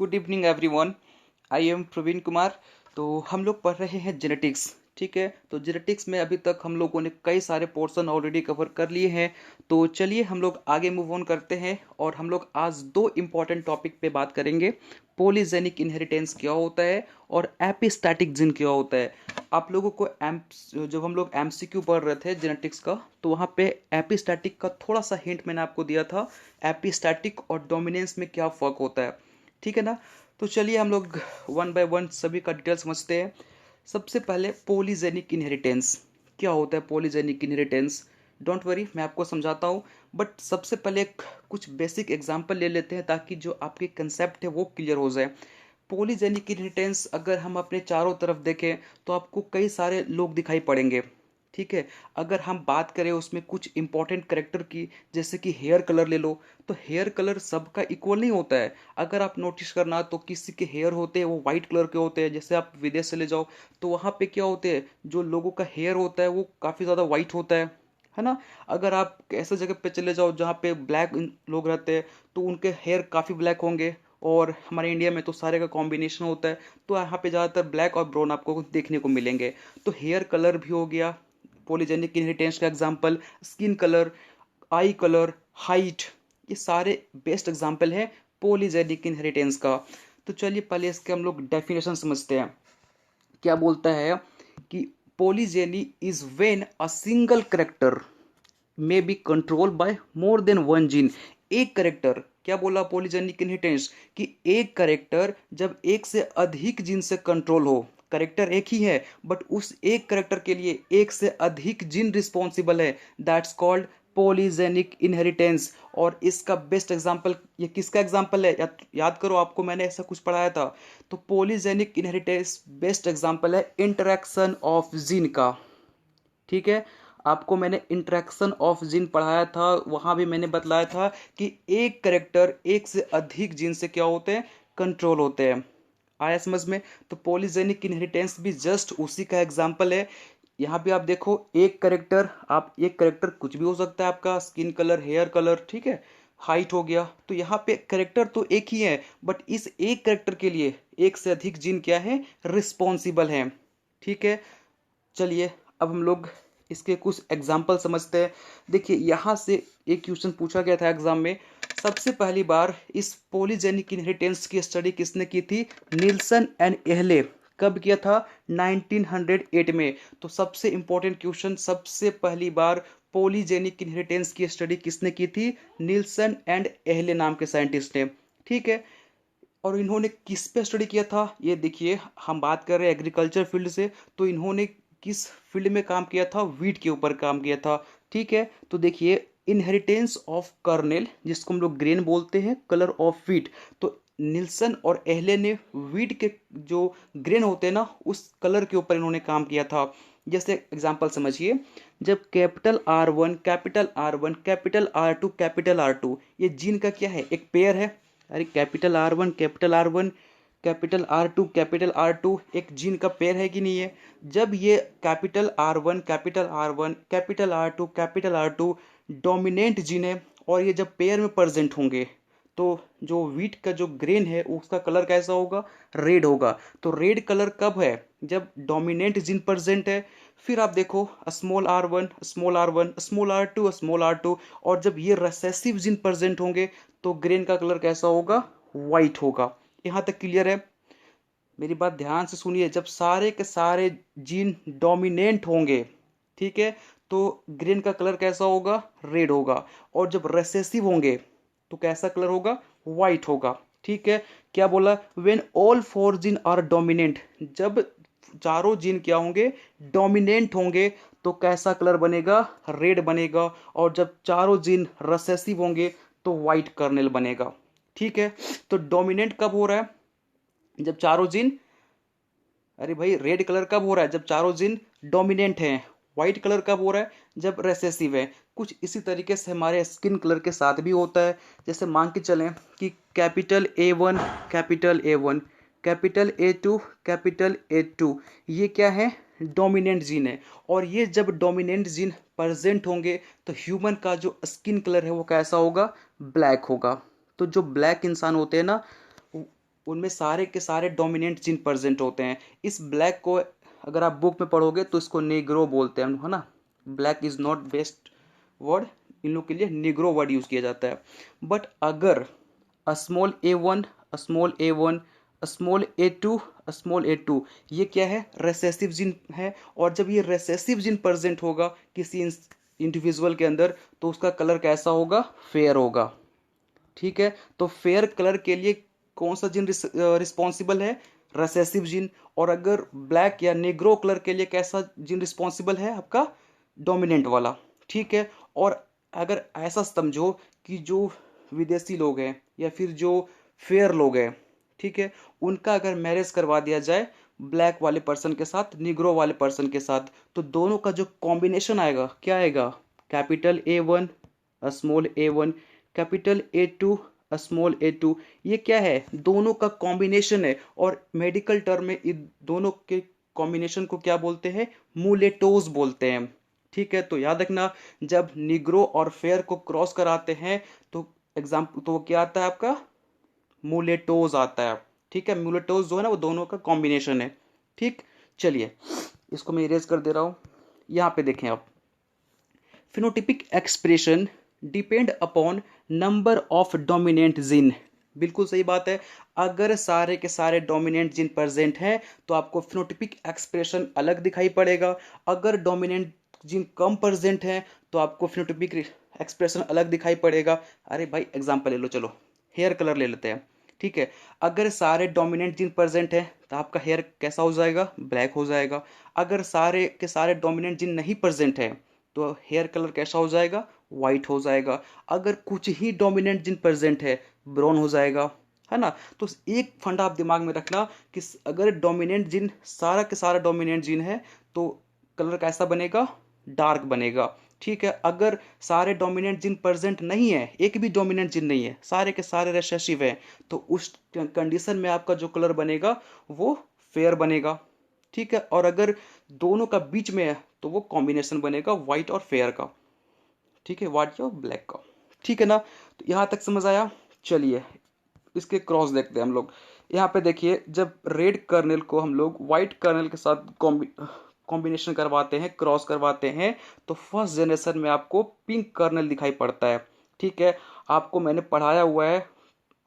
Good evening everyone. I am Praveen Kumar. तो हम लोग पढ़ रहे हैं जेनेटिक्स। ठीक है, तो जेनेटिक्स में अभी तक हम लोगों ने कई सारे पोर्शन ऑलरेडी कवर कर लिए हैं। तो चलिए हम लोग आगे मूव ऑन करते हैं और हम लोग आज दो इम्पॉर्टेंट टॉपिक पे बात करेंगे। पॉलीजेनिक इनहेरिटेंस क्या होता है और एपिस्टैटिक जिन क्या होता है। आप लोगों को जब हम लोग एमसीक्यू पढ़ रहे थे जेनेटिक्स का, तो वहाँ पे एपिस्टैटिक का थोड़ा सा हिंट मैंने आपको दिया था। एपिस्टैटिक और डोमिनेंस में क्या फ़र्क होता है, ठीक है ना। तो चलिए हम लोग वन बाय वन सभी का डिटेल समझते हैं। सबसे पहले पॉलीजेनिक इनहेरिटेंस क्या होता है। पॉलीजेनिक इनहेरिटेंस, डोंट वरी, मैं आपको समझाता हूँ। बट सबसे पहले कुछ बेसिक एग्जांपल ले लेते हैं ताकि जो आपके कंसेप्ट है वो क्लियर हो जाए। पॉलीजेनिक इनहेरिटेंस अगर हम अपने चारों तरफ देखें तो आपको कई सारे लोग दिखाई पड़ेंगे, ठीक है। अगर हम बात करें उसमें कुछ इंपॉर्टेंट करेक्टर की, जैसे कि हेयर कलर ले लो, तो हेयर कलर सबका इक्वल नहीं होता है। अगर आप नोटिस करना तो किसी के हेयर होते हैं वो वाइट कलर के होते हैं। जैसे आप विदेश चले जाओ तो वहाँ पे क्या होते हैं, जो लोगों का हेयर होता है वो काफ़ी ज़्यादा वाइट होता है ना। अगर आप ऐसे जगह पे चले जाओ जहाँ पे ब्लैक लोग रहते हैं तो उनके हेयर काफ़ी ब्लैक होंगे। और हमारे इंडिया में तो सारे का कॉम्बिनेशन होता है, तो यहाँ पे ज़्यादातर ब्लैक और ब्राउन आपको देखने को मिलेंगे। तो हेयर कलर भी हो गया पॉलीजेनिक इनहेरिटेंस का एग्जाम्पल। स्किन कलर, आई कलर, हाइट, ये सारे बेस्ट एग्जाम्पल हैं पॉलीजेनिक इनहेरिटेंस का। तो चलिए पहले इसके हम लोग डेफिनेशन समझते हैं। क्या बोलता है कि polygeny is when a single character may be control by more than one gene. एक करेक्टर, क्या बोला पॉलीजेनिक इनहेरिटेंस, कि एक करेक्टर जब एक से अधिक जीन से कंट्रोल हो। करेक्टर एक ही है बट उस एक करेक्टर के लिए एक से अधिक जीन रिस्पॉन्सिबल है, दैट्स कॉल्ड पॉलीजेनिक इनहेरिटेंस। और इसका बेस्ट एग्जांपल, ये किसका एग्जांपल है, याद करो, आपको मैंने ऐसा कुछ पढ़ाया था। तो पॉलीजेनिक इनहेरिटेंस बेस्ट एग्जांपल है इंटरेक्शन ऑफ जीन का, ठीक है। आपको मैंने इंट्रैक्शन ऑफ जीन पढ़ाया था, वहां भी मैंने बतलाया था कि एक करेक्टर एक से अधिक जीन से क्या होते हैं, कंट्रोल होते हैं। आया समझ में। तो पॉलीजेनिक इनहेरिटेंस भी जस्ट उसी का एग्जाम्पल है। यहाँ पे आप देखो, एक करेक्टर, आप एक करेक्टर कुछ भी हो सकता है, आपका स्किन कलर, हेयर कलर, ठीक है, हाइट हो गया। तो यहाँ पे करेक्टर तो एक ही है बट इस एक करेक्टर के लिए एक से अधिक जीन क्या है, रिस्पॉन्सिबल है, ठीक है। चलिए अब हम लोग इसके कुछ एग्जाम्पल समझते हैं। देखिए यहाँ से एक क्वेश्चन पूछा गया था एग्जाम में। सबसे पहली बार इस पॉलीजेनिक इनहेरिटेंस की स्टडी किसने की थी, निल्सन एंड एहले। कब किया था, 1908 में। तो सबसे इंपॉर्टेंट क्वेश्चन, सबसे पहली बार पॉलीजेनिक इनहेरिटेंस की स्टडी किसने की थी, निल्सन एंड एहले नाम के साइंटिस्ट ने, ठीक है। और इन्होंने किस पे स्टडी किया था, ये देखिए, हम बात कर रहे हैं एग्रीकल्चर फील्ड से, तो इन्होंने किस फील्ड में काम किया था, वीट के ऊपर काम किया था, ठीक है। तो देखिए, इनहेरिटेंस ऑफ कर्नेल, जिसको हम लोग ग्रेन बोलते हैं, कलर ऑफ वीट। तो निल्सन और एहले ने वीट के जो ग्रेन होते हैं ना, उस कलर के ऊपर इन्होंने काम किया था। जैसे एग्जांपल समझिए, जब capital R1 capital R1 capital R2 ये जीन का क्या है, एक पेयर है। अरे कैपिटल R1 कैपिटल R2 एक जीन का पेयर है कि नहीं है। जब ये कैपिटल R1 डोमिनेंट जीन है और ये जब पेयर में प्रेजेंट होंगे तो जो वीट का जो ग्रेन है उसका कलर कैसा होगा, रेड होगा। तो रेड कलर कब है, जब डोमिनेंट जीन प्रेजेंट है। फिर आप देखो, स्मॉल r1 और जब ये रिसेसिव जीन प्रेजेंट होंगे तो ग्रेन का कलर कैसा होगा, वाइट होगा। यहाँ तक क्लियर है। मेरी बात ध्यान से सुनिए, जब सारे के सारे जीन डोमिनेंट होंगे, ठीक है, तो ग्रीन का कलर कैसा होगा, रेड होगा। और जब रेसेसिव होंगे तो कैसा कलर होगा, वाइट होगा, ठीक है। क्या बोला, when all four gene are dominant, जब चारों जीन क्या होंगे, डोमिनेंट होंगे, तो कैसा कलर बनेगा, रेड बनेगा। और जब चारों जीन रेसेसिव होंगे तो वाइट कर्नेल बनेगा, ठीक है। तो डोमिनेंट कब हो रहा है, जब चारों जीन, अरे भाई रेड कलर कब हो रहा है, जब चारों जीन डोमिनेंट हैं। व्हाइट कलर कब हो रहा है, जब रेसेसिव है। कुछ इसी तरीके से हमारे स्किन कलर के साथ भी होता है। जैसे मान के चलें कि capital A1 capital A1 capital A2 capital A2, ये क्या है, डोमिनेंट जीन है। और ये जब डोमिनेंट जीन प्रेजेंट होंगे तो ह्यूमन का जो स्किन कलर है वो कैसा होगा, ब्लैक होगा। तो जो ब्लैक इंसान होते हैं ना, उनमें सारे के सारे डोमिनेंट जीन प्रेजेंट होते हैं। इस ब्लैक को अगर आप बुक में पढ़ोगे तो इसको नेग्रो बोलते हैं, है ना। Black is not best word, इन लोग के लिए निग्रो वर्ड यूज किया जाता है। बट अगर small a1, small a1, small a2, small a2, ये क्या है, रेसेसिव जीन है। और जब ये रेसेसिव जीन प्रेजेंट होगा किसी इंडिविजुअल के अंदर तो उसका कलर कैसा होगा, फेयर होगा। ठीक है, तो फेयर कलर के लिए कौन सा जीन रिस्पॉन्सिबल है, रेसेसिव जीन। और अगर ब्लैक या नेग्रो कलर के लिए कैसा जीन रिस्पॉन्सिबल है, आपका डोमिनेंट वाला। ठीक है, और अगर ऐसा समझो कि जो विदेशी लोग हैं या फिर जो फेयर लोग हैं, ठीक है, उनका अगर मैरिज करवा दिया जाए ब्लैक वाले पर्सन के साथ निग्रो वाले पर्सन के साथ, तो दोनों का जो कॉम्बिनेशन आएगा क्या आएगा, capital A1, small A1, capital A2, small A2। ये क्या है, दोनों का कॉम्बिनेशन है। और मेडिकल टर्म में इन दोनों के कॉम्बिनेशन को क्या बोलते हैं, मुलेटोज बोलते हैं। ठीक है, तो याद रखना, जब निग्रो और फेयर को क्रॉस कराते हैं तो एग्जाम्पल तो क्या आता है आपका, मुलेटोज आता है। ठीक है, मुलेटोज जो है ना वो दोनों का कॉम्बिनेशन है। ठीक, चलिए इसको मैं इरेज कर दे रहा हूँ। यहाँ पे देखें आप, phenotypic expression depend upon number of dominant gene. बिल्कुल सही बात है, अगर सारे के सारे डोमिनेंट जीन प्रेजेंट हैं तो आपको फिनोटिपिक एक्सप्रेशन अलग दिखाई पड़ेगा। अगर डोमिनेंट जीन कम प्रेजेंट हैं तो आपको फिनोटिपिक एक्सप्रेशन अलग दिखाई पड़ेगा। अरे भाई एग्जांपल ले लो, चलो हेयर कलर ले लेते हैं। ठीक है, अगर सारे डोमिनेंट जीन प्रेजेंट है तो आपका हेयर कैसा हो जाएगा, ब्लैक हो जाएगा। अगर सारे के सारे डोमिनेंट जीन नहीं प्रेजेंट है तो हेयर कलर कैसा हो जाएगा, वाइट हो जाएगा। अगर कुछ ही डोमिनेंट जिन प्रेजेंट है, ब्राउन हो जाएगा, है ना। तो एक फंडा आप दिमाग में रखना कि अगर डोमिनेंट जिन सारा के सारा डोमिनेंट जिन है तो कलर कैसा बनेगा, डार्क बनेगा। ठीक है, अगर सारे डोमिनेंट जिन प्रेजेंट नहीं है, एक भी डोमिनेंट जिन नहीं है, सारे के सारे रिसेसिव है, तो उस कंडीशन में आपका जो कलर बनेगा वो फेयर बनेगा। ठीक है, और अगर दोनों का बीच में है तो वो कॉम्बिनेशन बनेगा व्हाइट और फेयर का। ठीक है, व्हाइट और ब्लैक का। ठीक है ना, तो यहाँ तक समझ आया। चलिए इसके क्रॉस देखते हैं हम लोग। यहाँ पे देखिए, जब रेड कर्नल को हम लोग व्हाइट कर्नल के साथ कॉम्बिनेशन करवाते हैं, क्रॉस करवाते हैं, तो फर्स्ट जनरेशन में आपको पिंक कर्नल दिखाई पड़ता है। ठीक है, आपको मैंने पढ़ाया हुआ है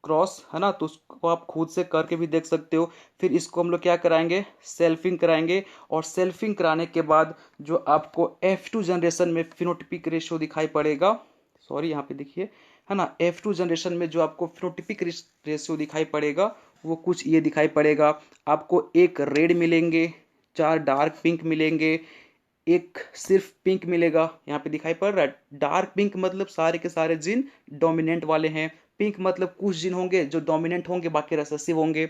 क्रॉस, है ना, तो उसको आप खुद से करके भी देख सकते हो। फिर इसको हम लोग क्या कराएंगे, सेल्फिंग कराएंगे। और सेल्फिंग कराने के बाद जो आपको F2 जनरेशन में फिनोटिपिक रेशियो दिखाई पड़ेगा, सॉरी यहाँ पे देखिए, है ना, F2 जनरेशन में जो आपको फिनोटिपिक रेशियो दिखाई पड़ेगा वो कुछ ये दिखाई पड़ेगा। आपको एक रेड मिलेंगे, 4 डार्क पिंक मिलेंगे, एक सिर्फ पिंक मिलेगा। यहाँ पे दिखाई पड़ रहा है डार्क पिंक, मतलब सारे के सारे जिन डोमिनेंट वाले हैं। पिंक मतलब कुछ जिन होंगे जो डोमिनेंट होंगे, बाकी रिसेसिव होंगे।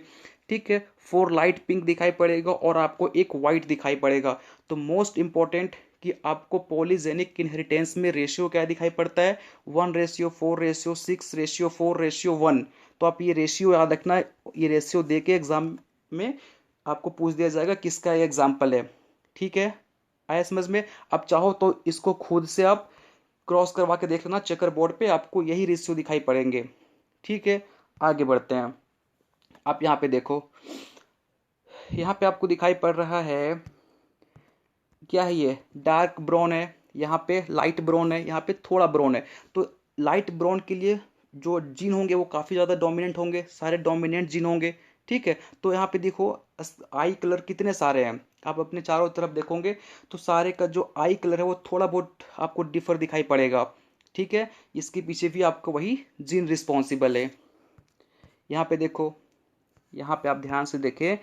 ठीक है, 4 लाइट पिंक दिखाई पड़ेगा और आपको एक वाइट दिखाई पड़ेगा। तो मोस्ट इंपॉर्टेंट कि आपको पॉलीजेनिक इनहेरिटेंस में रेशियो क्या दिखाई पड़ता है, 1:4:6:4:1। तो आप ये रेशियो याद रखना, ये रेशियो दे के एग्जाम में आपको पूछ दिया जाएगा किसका ये एग्जाम्पल है। ठीक है, आया समझ में। अब चाहो तो इसको खुद से आप क्रॉस करवा के देख लेना, चेकर बोर्ड पे आपको यही रेशियो दिखाई पड़ेंगे। ठीक है, आगे बढ़ते हैं। आप यहाँ पे देखो, यहाँ पे आपको दिखाई पड़ रहा है क्या है, ये डार्क ब्राउन है, यहाँ पे लाइट ब्राउन है, यहाँ पे थोड़ा ब्राउन है। तो लाइट ब्राउन के लिए जो जीन होंगे वो काफ़ी ज़्यादा डोमिनेंट होंगे, सारे डोमिनेंट जीन होंगे। ठीक है, तो यहाँ पे देखो आई कलर कितने सारे हैं, आप अपने चारों तरफ देखोगे तो सारे का जो आई कलर है वो थोड़ा बहुत आपको डिफर दिखाई पड़ेगा। ठीक है, इसके पीछे भी आपको वही जीन रिस्पॉन्सिबल है। यहाँ पे देखो, यहाँ पे आप ध्यान से देखें,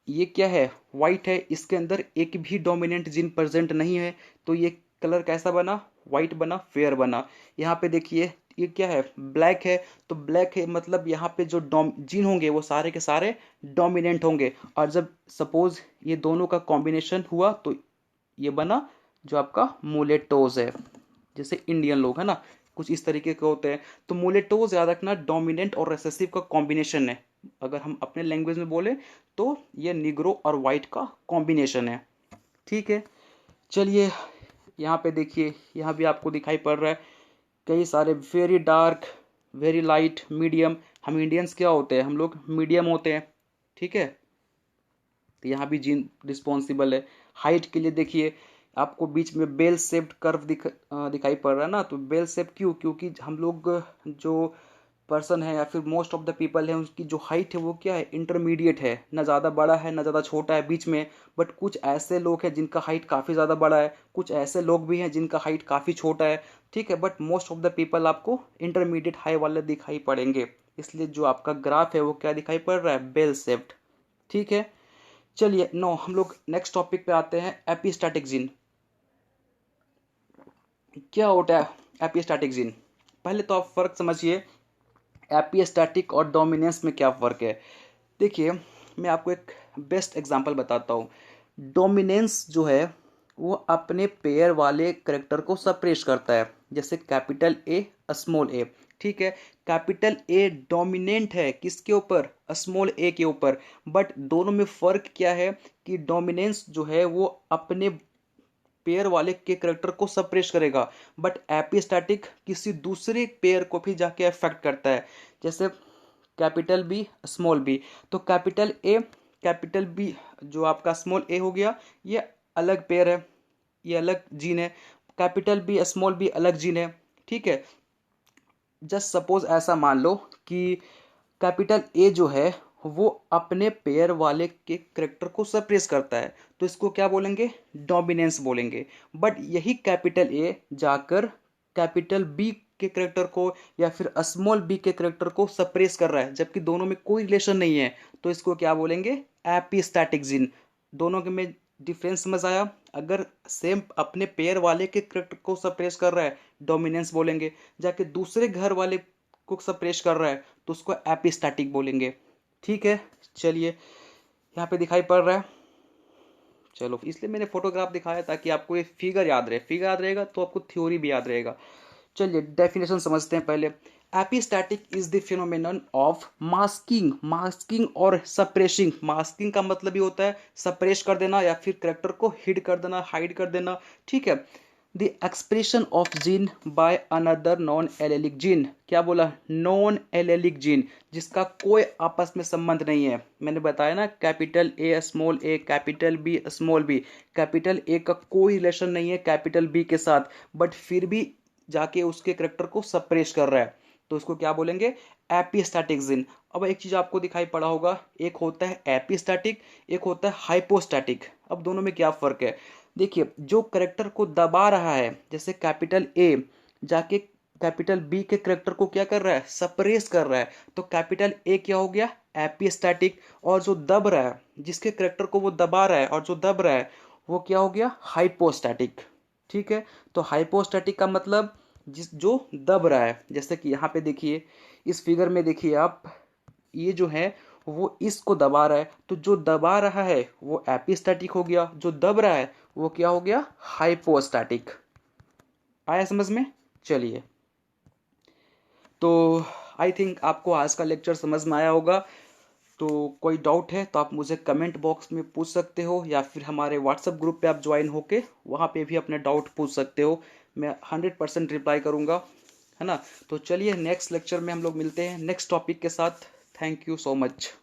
ये क्या है, वाइट है, इसके अंदर एक भी डोमिनेंट जीन प्रेजेंट नहीं है, तो ये कलर कैसा बना, वाइट बना, फेयर बना। यहाँ पे देखिए ये क्या है, ब्लैक है, तो ब्लैक है मतलब यहाँ पे जो जीन होंगे वो सारे के सारे डोमिनेंट होंगे। और जब सपोज ये दोनों का कॉम्बिनेशन हुआ तो ये बना जो आपका मुलेटोज है। जैसे इंडियन लोग है ना, कुछ इस तरीके के होते हैं। तो मुलेटोज याद रखना डोमिनेंट और रेसेसिव का कॉम्बिनेशन है। अगर हम अपने लैंग्वेज में बोले तो ये निग्रो और वाइट का कॉम्बिनेशन है। ठीक है, चलिए यहाँ पे देखिए, यहाँ भी आपको दिखाई पड़ रहा है कई सारे very dark, very light, medium, हम इंडियंस क्या होते हैं, हम लोग मीडियम होते हैं, ठीक है। तो यहाँ भी जीन रिस्पॉन्सिबल है। हाइट के लिए देखिए आपको बीच में बेल शेप्ड कर्व दिखाई पड़ रहा है ना, तो बेल शेप क्यों, क्योंकि हम लोग जो पर्सन है या फिर मोस्ट ऑफ द पीपल है उसकी जो हाइट है वो क्या है, इंटरमीडिएट है, ना ज़्यादा बड़ा है ना ज़्यादा छोटा है, बीच में। बट कुछ ऐसे लोग हैं जिनका हाइट काफ़ी ज़्यादा बड़ा है, कुछ ऐसे लोग भी हैं जिनका हाइट काफ़ी छोटा है, ठीक है। But most of the people आपको इंटरमीडिएट हाई वाले दिखाई पड़ेंगे, इसलिए जो आपका ग्राफ है वो क्या दिखाई पड़ रहा है, बेल शेप्ड, ठीक है। चलिए नो हम लोग नेक्स्ट टॉपिक पे आते हैं, एपिस्टैटिक जीन। क्या होता है एपिस्टैटिक जीन, पहले तो आप फर्क समझिए एपिस्टैटिक और डोमिनेंस में क्या फ़र्क है। देखिए मैं आपको एक बेस्ट एग्जांपल बताता हूँ। डोमिनेंस जो है वो अपने पेयर वाले करेक्टर को सप्रेस करता है, जैसे कैपिटल ए स्मॉल ए, ठीक है। कैपिटल ए डोमिनेंट है किसके ऊपर, स्मॉल ए के ऊपर। बट दोनों में फ़र्क क्या है कि डोमिनेंस जो है वो अपने पेयर वाले के करेक्टर को सप्रेस करेगा, बट एपिस्टैटिक किसी दूसरे पेयर को भी जाके अफेक्ट करता है, जैसे कैपिटल बी स्मॉल बी। तो कैपिटल बी जो आपका स्मॉल ए हो गया, ये अलग पेयर है, ये अलग जीन है। कैपिटल बी स्मॉल बी अलग जीन है, ठीक है। जस्ट सपोज ऐसा मान लो कि कैपिटल ए जो है वो अपने पेयर वाले के करेक्टर को सप्रेस करता है, तो इसको क्या बोलेंगे, डोमिनेंस बोलेंगे। बट यही कैपिटल ए जाकर कैपिटल बी के करेक्टर को या फिर स्मॉल बी के करेक्टर को सप्रेस कर रहा है, जबकि दोनों में कोई रिलेशन नहीं है, तो इसको क्या बोलेंगे, एपिस्टैटिक जीन। दोनों के में डिफरेंस समझ आया। अगर सेम अपने पेयर वाले के करेक्टर को सप्रेस कर रहा है, डोमिनेंस बोलेंगे, जाके दूसरे घर वाले को सप्रेस कर रहा है तो उसको एपिस्टैटिक बोलेंगे, ठीक है। चलिए यहाँ पे दिखाई पड़ रहा है, चलो इसलिए मैंने फोटोग्राफ दिखाया ताकि आपको ये फिगर याद रहे, फिगर याद रहेगा तो आपको थ्योरी भी याद रहेगा। चलिए डेफिनेशन समझते हैं पहले। Epistatic is the phenomenon of masking, masking और सप्रेसिंग। मास्किंग का मतलब ये होता है सप्रेस कर देना या फिर करेक्टर को हिड कर देना, हाइड कर देना, ठीक है। The expression of gene by another non allylic gene, क्या बोला, नॉन एलेलिक जीन, जिसका कोई आपस में संबंध नहीं है। मैंने बताया ना capital A small A, capital B small B, capital A का कोई रिलेशन नहीं है कैपिटल बी के साथ, बट फिर भी जाके उसके करेक्टर को सप्रेस कर रहा है, तो उसको क्या बोलेंगे, एपिस्टैटिक जीन। अब एक चीज आपको दिखाई पड़ा होगा, एक होता है एपिस्टैटिक, एक होता है हाइपोस्टैटिक। अब दोनों में क्या फर्क है, देखिए जो करेक्टर को दबा रहा है, जैसे कैपिटल ए जाके कैपिटल बी के करेक्टर को क्या कर रहा है, सप्रेस कर रहा है, तो कैपिटल ए क्या हो गया, एपिस्टैटिक। और जो दब रहा है, जिसके करेक्टर को वो दबा रहा है और जो दब रहा है, वो क्या हो गया, हाइपोस्टैटिक, ठीक है। तो हाइपोस्टैटिक का मतलब जिस जो दब रहा है, जैसे कि यहाँ पे देखिए इस फिगर में देखिए आप, ये जो है वो इसको दबा रहा है, तो जो दबा रहा है वो एपिस्टैटिक हो गया, जो दब रहा है वो क्या हो गया, हाइपोस्टैटिक। आया समझ में। चलिए तो आई थिंक आपको आज का लेक्चर समझ में आया होगा। तो कोई डाउट है तो आप मुझे कमेंट बॉक्स में पूछ सकते हो, या फिर हमारे व्हाट्सएप ग्रुप पे आप ज्वाइन होके वहाँ पे भी अपने डाउट पूछ सकते हो, मैं 100% रिप्लाई करूँगा, है ना। तो चलिए नेक्स्ट लेक्चर में हम लोग मिलते हैं नेक्स्ट टॉपिक के साथ। Thank you so much.